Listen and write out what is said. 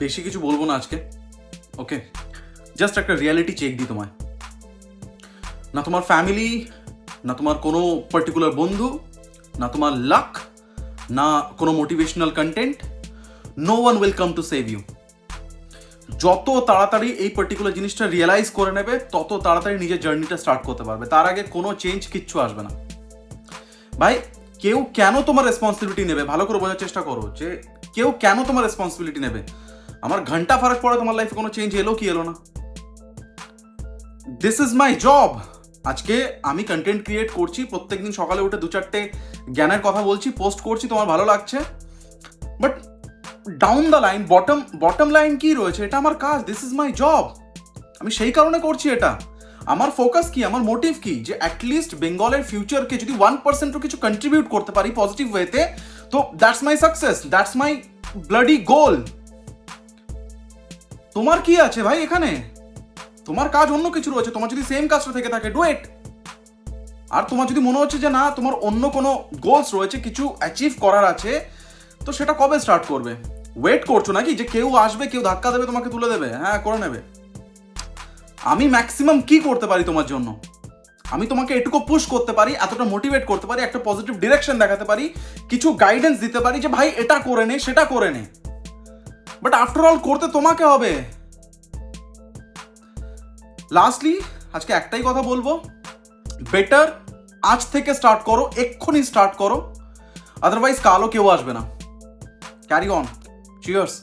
বেশি কিছু বলবো না আজকে, ওকে? জাস্ট একটা রিয়ালিটি চেক দিই তোমায়। না তোমার ফ্যামিলি, না তোমার কোনো পার্টিকুলার বন্ধু, না তোমার লাক, না কোনো motivational content, no one will come to save you. যত তাড়াতাড়ি এই পার্টিকুলার জিনিসটা রিয়েলাইজ করে নেবে, তত তাড়াতাড়ি নিজের জার্নিটা স্টার্ট করতে পারবে। তার আগে কোনো চেঞ্জ কিচ্ছু আসবে না ভাই। কেউ কেন তোমার রেসপন্সিবিলিটি নেবে? ভালো করে বোঝার চেষ্টা করো যে কেউ কেন তোমার রেসপন্সিবিলিটি নেবে। আমার ঘন্টা ফারাক পড়ে তোমার লাইফে কোনো চেঞ্জ এলো কি এলো না? This is my job. আজকে আমি কন্টেন্ট ক্রিয়েট করছি, প্রত্যেকদিন সকালে উঠে 2-4টে জ্ঞানের কথা বলছি, পোস্ট করছি, তোমার ভালো লাগছে। But down the line, bottom line কি রয়েছে? এটা আমার কাজ, দিস ইজ মাই জব। আমি সেই কারণে করছি এটা। আমার ফোকাস কি, আমার মোটিভ কি, যে অ্যাটলিস্ট বেঙ্গলের ফিউচারকে যদি 1%ও কিছু কন্ট্রিবিউট করতে পারি পজিটিভ ওয়েতে, তো that's my success, that's my bloody goal. তোমার কি আছে ভাই এখানে? তোমার কাজ অন্য কিছু রয়েছে। তোমার যদি সেম কাজটা থেকে থাকে, ডু ইট। আর তোমার যদি মনে হচ্ছে যে না, তোমার অন্য কোনো গোলস রয়েছে, কিছু অ্যাচিভ করার আছে, তো সেটা কবে স্টার্ট করবে? ওয়েট করছো নাকি যে কেউ আসবে, কেউ ধাক্কা দেবে, তোমাকে তুলে দেবে? হ্যাঁ, করে নেবে। আমি ম্যাক্সিমাম কি করতে পারি তোমার জন্য? আমি তোমাকে এটুকু পুশ করতে পারি, এতটা মোটিভেট করতে পারি, একটা পজিটিভ ডিরেকশন দেখাতে পারি, কিছু গাইডেন্স দিতে পারি যে ভাই এটা করে নে, সেটা করে নে। বাট আফটার অল করতে তোমাকে হবে। লাস্টলি আজকে একটাই কথা বলবো, বেটার আজ থেকে স্টার্ট করো, এক্ষুনি স্টার্ট করো, আদারওয়াইজ কালও কেউ আসবে না। Carry on, cheers.